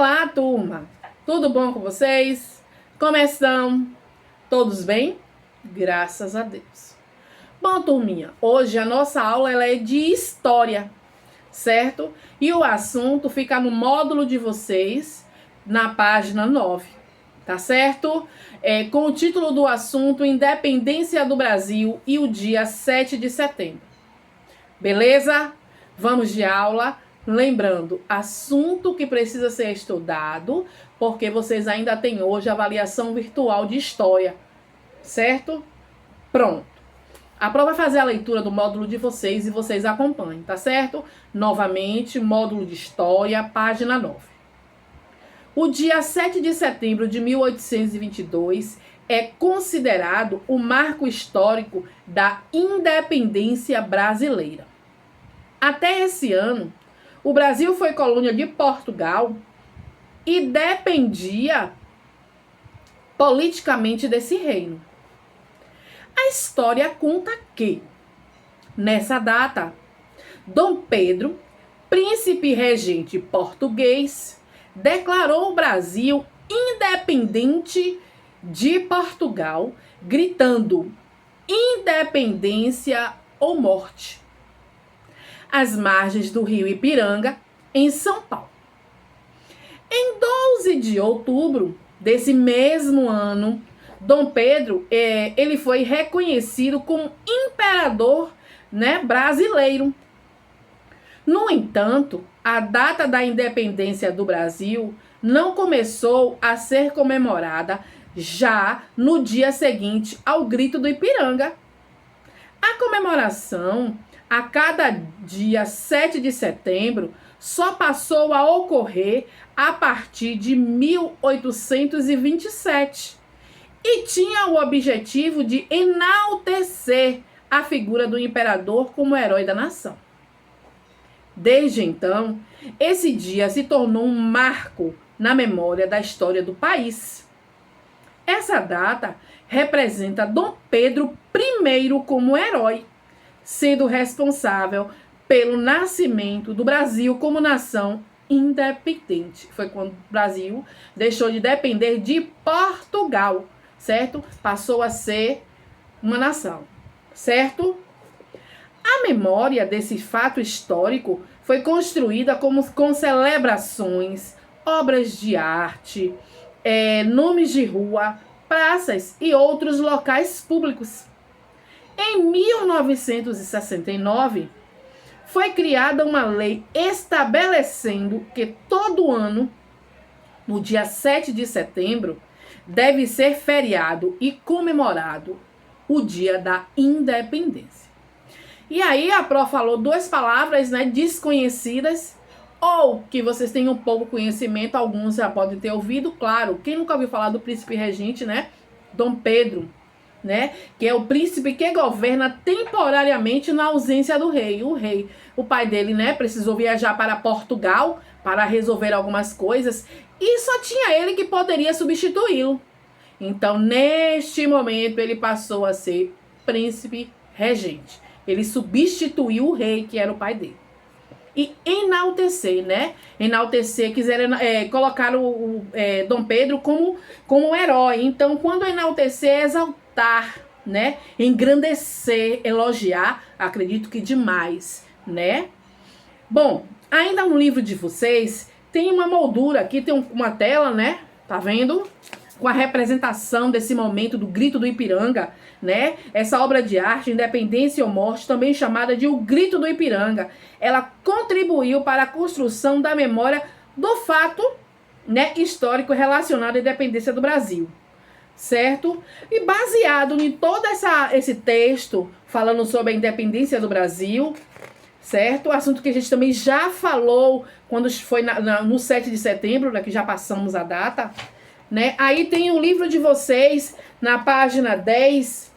Olá, turma! Tudo bom com vocês? Como estão? Todos bem? Graças a Deus. Bom, turminha, hoje a nossa aula ela é de história, certo? E o assunto fica no módulo de vocês, na página 9, tá certo? Com o título do assunto Independência do Brasil e o dia 7 de setembro. Beleza? Vamos de aula. Lembrando, assunto que precisa ser estudado, porque vocês ainda têm hoje avaliação virtual de história, certo? Pronto. A prova vai fazer a leitura do módulo de vocês e vocês acompanhem, tá certo? Novamente, módulo de história, página 9. O dia 7 de setembro de 1822 é considerado o marco histórico da independência brasileira. Até esse ano, o Brasil foi colônia de Portugal e dependia politicamente desse reino. A história conta que, nessa data, Dom Pedro, príncipe regente português, declarou o Brasil independente de Portugal, gritando: independência ou morte, às margens do rio Ipiranga, em São Paulo. Em 12 de outubro desse mesmo ano, Dom Pedro ele foi reconhecido como imperador, brasileiro. No entanto, a data da independência do Brasil não começou a ser comemorada já no dia seguinte ao grito do Ipiranga. A comemoração a cada dia 7 de setembro só passou a ocorrer a partir de 1827 e tinha o objetivo de enaltecer a figura do imperador como herói da nação. Desde então, esse dia se tornou um marco na memória da história do país. Essa data representa Dom Pedro I como herói, sendo responsável pelo nascimento do Brasil como nação independente. Foi quando o Brasil deixou de depender de Portugal, certo? Passou a ser uma nação, certo? A memória desse fato histórico foi construída com celebrações, obras de arte, nomes de rua, praças e outros locais públicos. Em 1969, foi criada uma lei estabelecendo que todo ano, no dia 7 de setembro, deve ser feriado e comemorado o Dia da Independência. E aí a Pro falou duas palavras, desconhecidas, ou que vocês tenham pouco conhecimento, alguns já podem ter ouvido, claro. Quem nunca ouviu falar do príncipe regente, Dom Pedro, que é o príncipe que governa temporariamente na ausência do rei. O pai dele, precisou viajar para Portugal para resolver algumas coisas e só tinha ele que poderia substituí-lo. Então, neste momento, ele passou a ser príncipe regente. Ele substituiu o rei, que era o pai dele. E enaltecer, Enaltecer, quiseram colocar o Dom Pedro como herói. Então, quando enaltecer, exaltar, engrandecer, elogiar, acredito que demais, Bom, ainda no livro de vocês, tem uma moldura aqui, tem uma tela, Tá vendo? Com a representação desse momento do grito do Ipiranga, Essa obra de arte, Independência ou Morte, também chamada de O Grito do Ipiranga, ela contribuiu para a construção da memória do fato, histórico relacionado à independência do Brasil, certo? E baseado em todo esse texto falando sobre a independência do Brasil, certo? Assunto que a gente também já falou quando foi no 7 de setembro, que já passamos a data, Aí tem o livro de vocês, na página 10,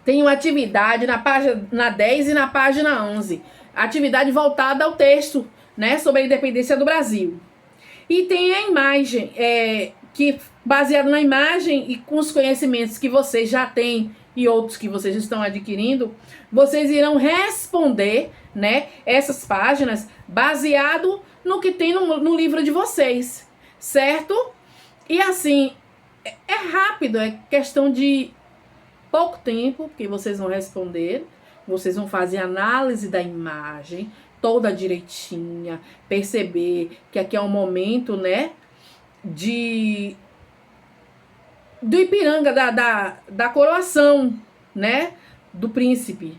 tem uma atividade na página 10 e na página 11. Atividade voltada ao texto, sobre a independência do Brasil. E tem a imagem, que baseado na imagem e com os conhecimentos que vocês já têm e outros que vocês estão adquirindo, vocês irão responder, essas páginas baseado no que tem no livro de vocês, certo? E assim, é rápido, é questão de pouco tempo que vocês vão responder. Vocês vão fazer análise da imagem toda direitinha, perceber que aqui é um momento, né, do Ipiranga, da coroação, né, do príncipe,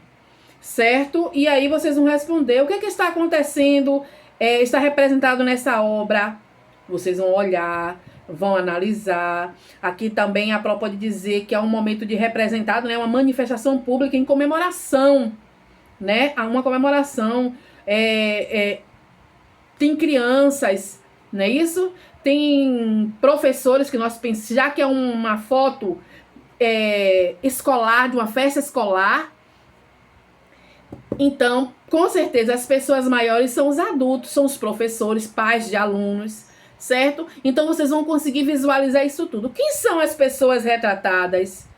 certo? E aí vocês vão responder o que está acontecendo, está representado nessa obra. Vocês vão olhar, vão analisar. Aqui também a Pró pode dizer que é um momento de representado, né, uma manifestação pública em comemoração, né, a uma comemoração. Tem crianças, não é isso? Tem professores que nós pensamos, já que é uma foto escolar, de uma festa escolar, então, com certeza, as pessoas maiores são os adultos, são os professores, pais de alunos, certo? Então, vocês vão conseguir visualizar isso tudo. Quem são as pessoas retratadas?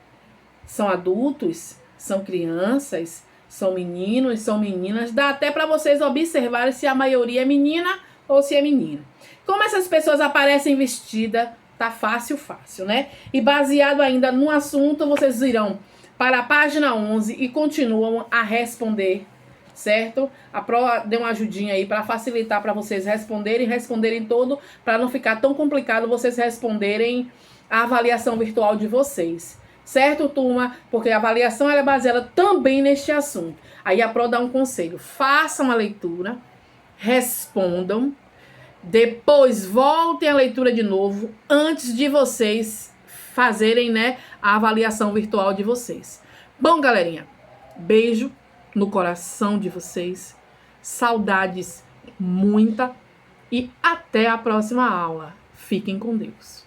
São adultos? São crianças? São meninos? São meninas? Dá até para vocês observarem se a maioria é menina ou se é menino. Como essas pessoas aparecem vestidas, tá fácil, né? E baseado ainda no assunto, vocês irão para a página 11 e continuam a responder, certo? A Pró deu uma ajudinha aí para facilitar para vocês responderem todo, para não ficar tão complicado vocês responderem a avaliação virtual de vocês, certo, turma? Porque a avaliação ela é baseada também neste assunto. Aí a Pró dá um conselho: façam a leitura, respondam, depois voltem a leitura de novo antes de vocês fazerem, né, a avaliação virtual de vocês. Bom, galerinha, beijo no coração de vocês, saudades muita e até a próxima aula. Fiquem com Deus.